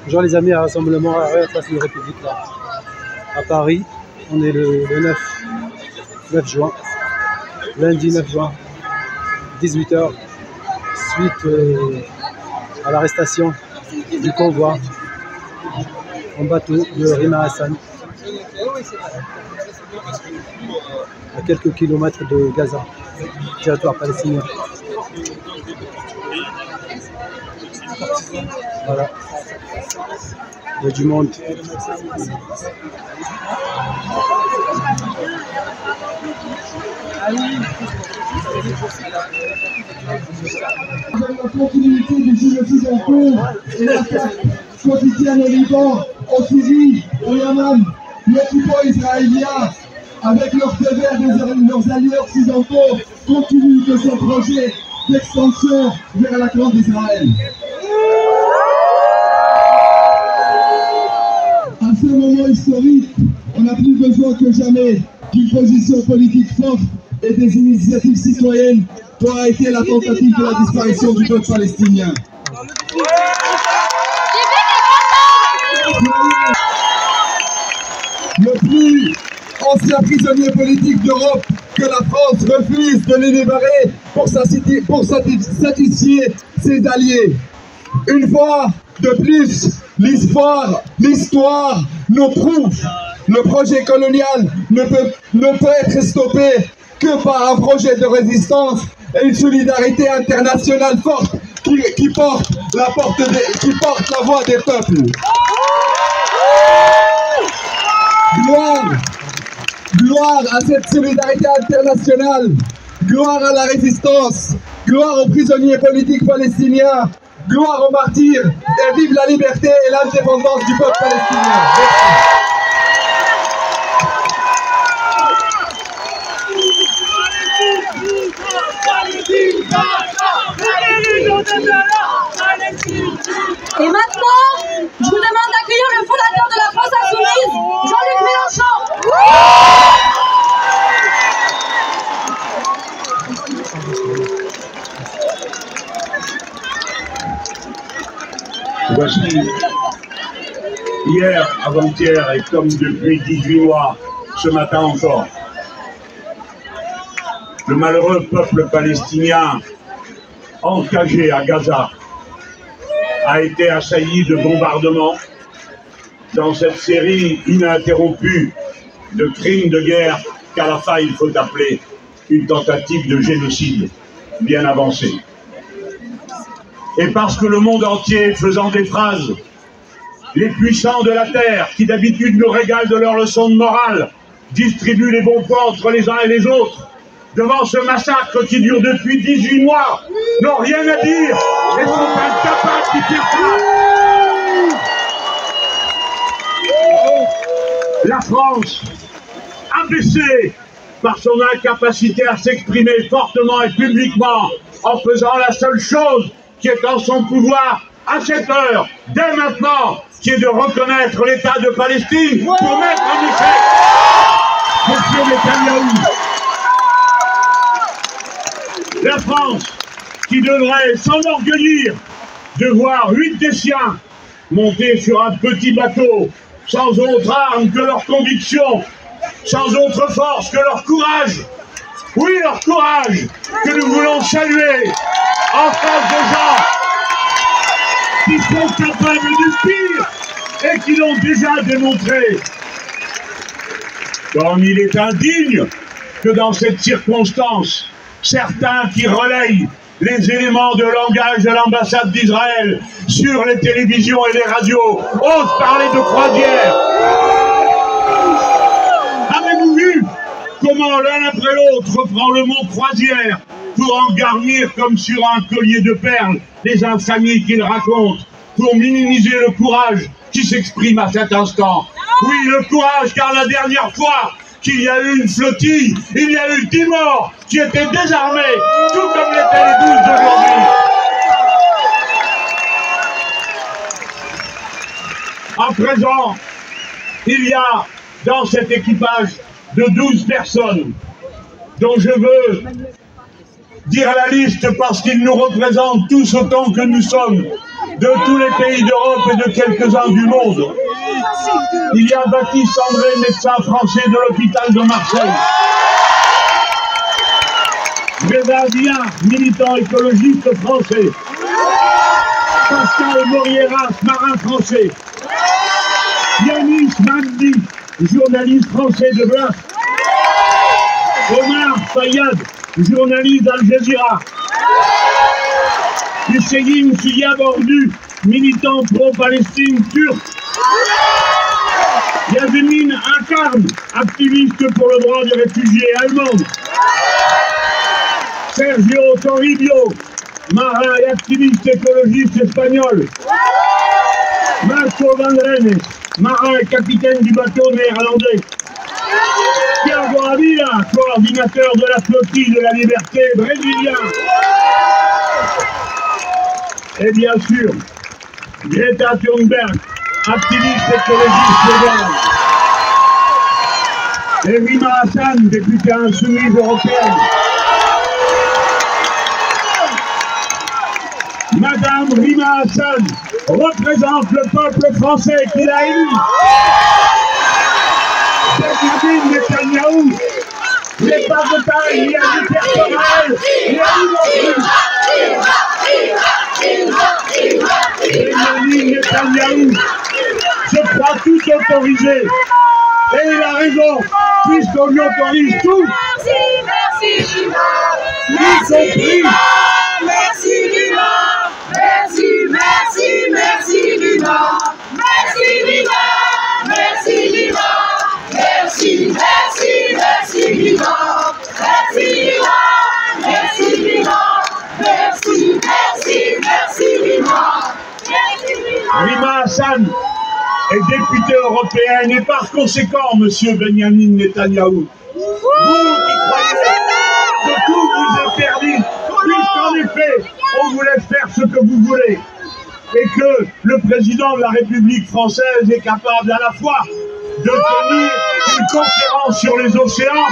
Bonjour les amis, à Rassemblement Arrêt, place de la République là, à Paris. On est le 9 juin, lundi 9 juin, 18 h, suite à l'arrestation du convoi en bateau de Rima Hassan, à quelques kilomètres de Gaza, territoire palestinien. Voilà, il y a du monde. La continuité du génocide en cours et l'attaque quotidienne au Liban, en Syrie, au Yémen, l'occupant israélien, avec leur devers leurs alliés occidentaux, continue de son projet d'extension vers la grande Israël. À ce moment historique, on a plus besoin que jamais d'une position politique forte et des initiatives citoyennes pour arrêter la tentative de la disparition du peuple palestinien. Le plus ancien prisonnier politique d'Europe que la France refuse de les libérer pour satisfier ses alliés. Une fois de plus, l'histoire nous prouve le projet colonial ne peut être stoppé que par un projet de résistance et une solidarité internationale forte qui porte la voix des peuples. Gloire à cette solidarité internationale, gloire à la résistance, gloire aux prisonniers politiques palestiniens, gloire aux martyrs, et vive la liberté et l'indépendance du peuple palestinien. Et maintenant, je vous demande d'accueillir le fondateur de la France Insoumise, Jean-Luc Mélenchon. Voici, hier, avant-hier et comme depuis 18 mois, ce matin encore, le malheureux peuple palestinien encagé à Gaza a été assailli de bombardements dans cette série ininterrompue de crimes de guerre qu'à la fin il faut appeler une tentative de génocide bien avancée. Et parce que le monde entier, faisant des phrases, les puissants de la terre, qui d'habitude nous régalent de leurs leçons de morale, distribuent les bons points entre les uns et les autres, devant ce massacre qui dure depuis 18 mois, n'ont rien à dire et sont incapables d'y faire face. La France, abaissée par son incapacité à s'exprimer fortement et publiquement, en faisant la seule chose qui est en son pouvoir à cette heure, dès maintenant, qui est de reconnaître l'État de Palestine pour mettre en échec M. Netanyahou. La France, qui devrait s'enorgueillir de voir 8 des siens monter sur un petit bateau, sans autre arme que leur conviction, sans autre force que leur courage. Oui, leur courage, que nous voulons saluer en face de gens qui sont capables du pire et qui l'ont déjà démontré. Comme il est indigne que dans cette circonstance, certains qui relayent les éléments de langage de l'ambassade d'Israël sur les télévisions et les radios osent parler de croisière. Avez-vous vu comment l'un après l'autre reprend le mot croisière pour en garnir comme sur un collier de perles les infamies qu'il raconte, pour minimiser le courage qui s'exprime à cet instant. Oui, le courage, car la dernière fois qu'il y a eu une flottille, il y a eu 10 morts qui étaient désarmés, tout comme l'étaient les 12 d'aujourd'hui. À présent, il y a dans cet équipage de 12 personnes, dont je veux dire la liste parce qu'ils nous représentent tous autant que nous sommes de tous les pays d'Europe et de quelques-uns du monde. Il y a Baptiste André, médecin français de l'hôpital de Marseille. Bédard Diard, militant écologiste français. Pascal Morieras, marin français. Yanis Mandi, journaliste français de Blas. Omar Fayad, journaliste d'Al Jazeera. Hüseyin Siyabordu, militant pro-Palestine turc. Yasemin Akarm, activiste pour le droit des réfugiés allemands. Sergio Toribio, marin et activiste écologiste espagnol. Marco Van Renes, marin et capitaine du bateau néerlandais. Thiago Avila, coordinateur de la flottille de la liberté brésilien. Et bien sûr, Greta Thunberg, activiste écologiste légale. Et Rima Hassan, députée insoumise européenne. Madame Rima Hassan représente le peuple français qu'il a élu. Benjamin Netanyahou n'est pas de taille, ni à du personnel, ni à Benjamin Netanyahou se croit tout autorisé. Et il a raison, puisqu'on lui autorise tout. Merci, Y compris. merci, Rima. Merci, merci, merci, Rima. Merci, Rima. Merci, Rima. Merci, merci, merci, Rima. Merci, Rima. Merci, Rima. Merci, merci, merci, Rima. Rima Hassan est députée européenne et par conséquent, monsieur Benjamin Netanyahou, vous qui croyez que tout vous est permis, puisqu'en effet, on vous laisse faire ce que vous voulez, et que le président de la République française est capable à la fois de tenir une conférence sur les océans,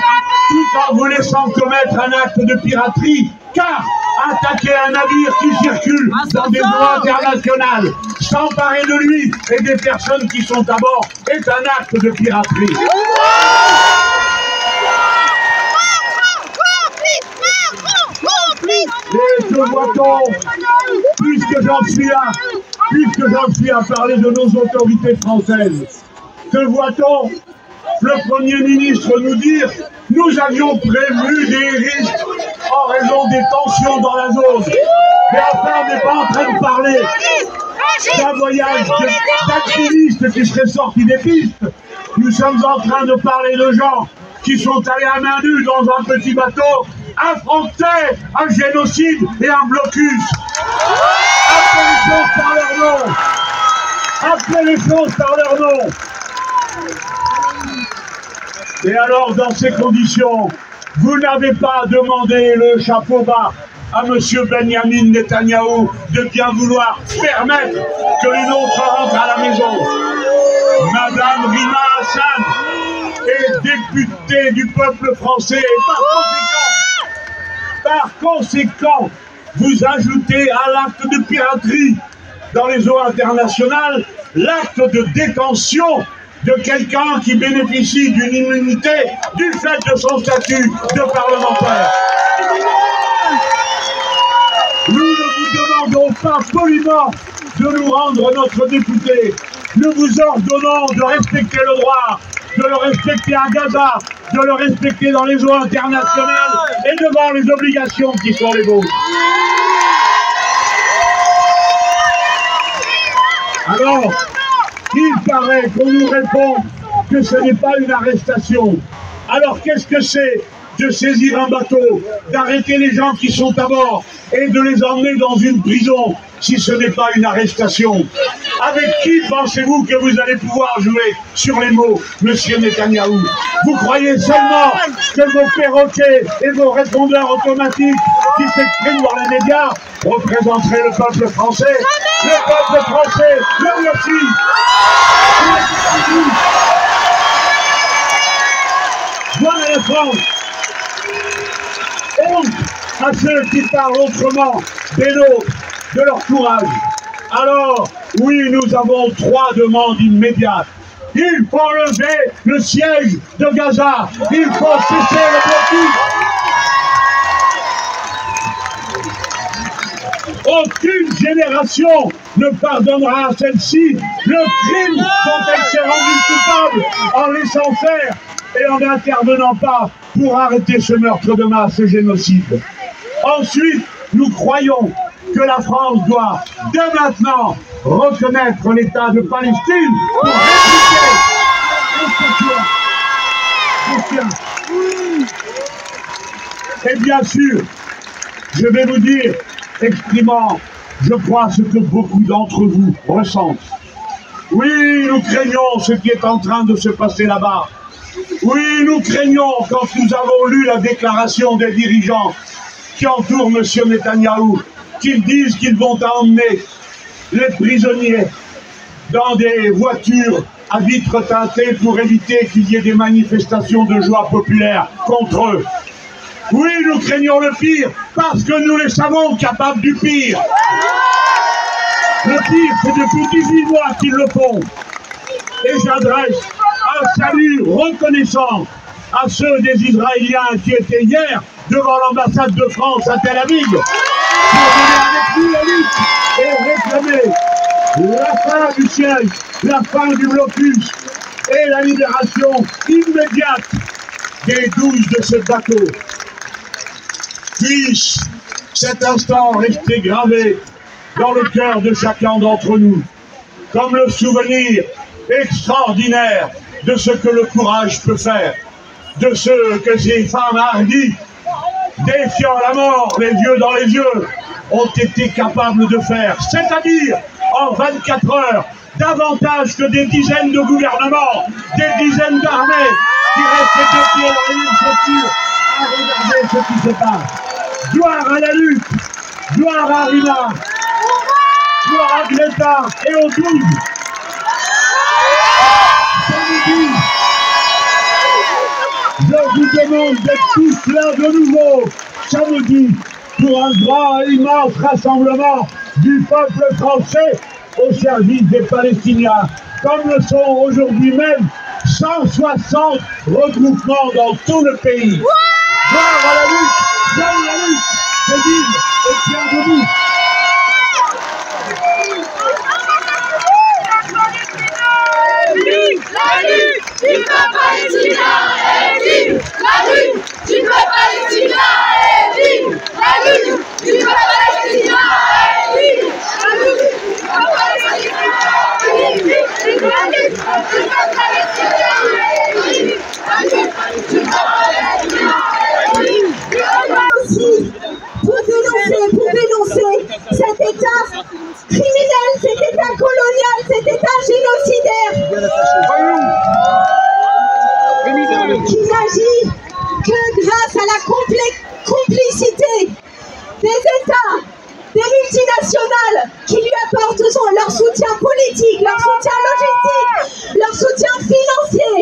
tout en vous laissant commettre un acte de piraterie, car attaquer un navire qui circule dans des eaux internationales, s'emparer de lui et des personnes qui sont à bord, est un acte de piraterie. Et que voit-on, puisque j'en suis à parler de nos autorités françaises, que voit-on le Premier ministre nous dire « Nous avions prévu des risques en raison des tensions dans la zone ». Mais enfin, on n'est pas en train de parler d'un voyage d'activistes qui seraient sortis des pistes. Nous sommes en train de parler de gens qui sont allés à main nue dans un petit bateau affronter un génocide et un blocus. Appelez les choses par leur nom. Appelez les choses par leur nom. Et alors, dans ces conditions, vous n'avez pas demandé le chapeau bas à M. Benjamin Netanyahou de bien vouloir permettre que les nôtres rentrent à la maison. Madame Rima Hassan est députée du peuple français et par conséquent, vous ajoutez à l'acte de piraterie dans les eaux internationales l'acte de détention de quelqu'un qui bénéficie d'une immunité du fait de son statut de parlementaire. Nous ne vous demandons pas poliment de nous rendre notre député. Nous vous ordonnons de respecter le droit, de le respecter à Gaza, de le respecter dans les eaux internationales et devant les obligations qui sont les vôtres. Alors, il paraît qu'on nous répond que ce n'est pas une arrestation. Alors qu'est-ce que c'est de saisir un bateau, d'arrêter les gens qui sont à bord et de les emmener dans une prison si ce n'est pas une arrestation? Avec qui pensez-vous que vous allez pouvoir jouer sur les mots, monsieur Netanyahou? Vous croyez seulement que vos perroquets et vos répondeurs automatiques qui s'expriment dans les médias représenteraient le peuple français? Le peuple français, le voici! Voilà la France! Honte à ceux qui parlent autrement des nôtres, de leur courage. Alors, oui, nous avons 3 demandes immédiates. Il faut lever le siège de Gaza. Il faut cesser le blocus. Aucune génération ne pardonnera à celle-ci le crime dont elle s'est rendue coupable en laissant faire et en n'intervenant pas pour arrêter ce meurtre de masse, ce génocide. Ensuite, nous croyons que la France doit, dès maintenant, reconnaître l'État de Palestine pour répliquer. Et bien sûr, je vais vous dire, exprimant, je crois, ce que beaucoup d'entre vous ressentent. Oui, nous craignons ce qui est en train de se passer là-bas. Oui, nous craignons, quand nous avons lu la déclaration des dirigeants qui entourent M. Netanyahou, qu'ils disent qu'ils vont emmener les prisonniers dans des voitures à vitres teintées pour éviter qu'il y ait des manifestations de joie populaire contre eux. Oui, nous craignons le pire, parce que nous les savons capables du pire. Le pire, c'est depuis 18 mois qu'ils le font. Et j'adresse un salut reconnaissant à ceux des Israéliens qui étaient hier devant l'ambassade de France à Tel Aviv pour venir avec nous la lutte et réclamer la fin du siège, la fin du blocus et la libération immédiate des 12 de ce bateau. Puisse cet instant rester gravé dans le cœur de chacun d'entre nous, comme le souvenir extraordinaire de ce que le courage peut faire, de ce que ces femmes hardies, défiant la mort, les yeux dans les yeux, ont été capables de faire, c'est-à-dire en 24 heures, davantage que des dizaines de gouvernements, des dizaines d'armées qui restent les deux pieds dans les mêmes chaussures à regarder ce qui se passe. Gloire à la lutte, gloire à Rima, gloire à Greta et aux 12. Samedi, je vous demande d'être tous là de nouveau, samedi, pour un grand et immense rassemblement du peuple français au service des Palestiniens, comme le sont aujourd'hui même 160 regroupements dans tout le pays. Gloire à la lutte, vive la lutte, je vive et tiens debout. Vive la lutte du peuple palestinien et vive la lutte du peuple palestinien et vive la lutte du peuple palestinien et vive la lutte du peuple palestinien et vive la lutte du peuple palestinien et vive la lutte du peuple palestinien et vive aussi pour dénoncer cet État criminel, cet État colonial, cet État génocidaire qui n'agit que grâce à la complicité des États, des multinationales qui lui apportent leur soutien politique, leur soutien logistique, leur soutien financier.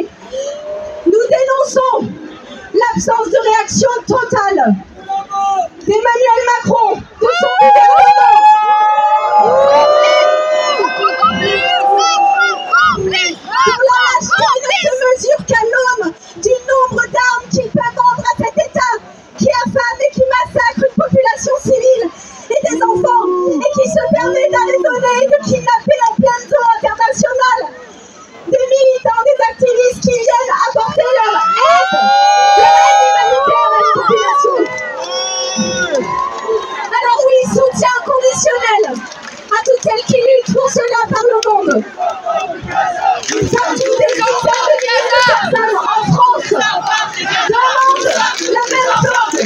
Nous dénonçons l'absence de réaction totale d'Emmanuel Macron, de son gouvernement. Pour la lâcheté ne se mesure qu'à l'aune du nombre d'armes qu'il peut vendre à cet État qui affame et qui massacre une population civile et des enfants et qui se permet d'arraisonner et de kidnapper en pleine zone internationale des militants, des activistes qui viennent apporter leur aide humanitaire à la population. Alors oui, soutien conditionnel à toutes celles qui luttent pour cela par le monde. Nous sommes tous des dizaines de milliers de personnes en France demandent la même chose.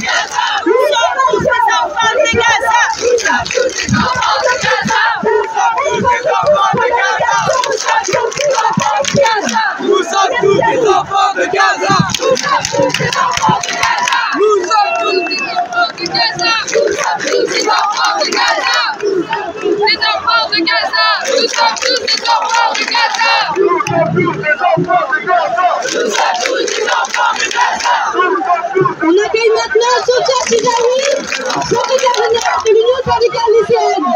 Nous sommes tous des enfants de Gaza. Nous sommes tous des enfants de Gaza. Nous sommes tous des enfants de Gaza. Nous sommes tous des enfants de Gaza. Nous sommes tous des enfants de Gaza. Nous sommes tous des enfants de Gaza. Nous sommes tous des enfants de Gaza. Les enfants de Gaza. Nous sommes tous des enfants de Gaza. Nous sommes tous des enfants de Gaza. Nous sommes tous des enfants de Gaza. On accueille maintenant Sotia Chidaoui, secrétaire générale de l'Union syndicale lycéenne.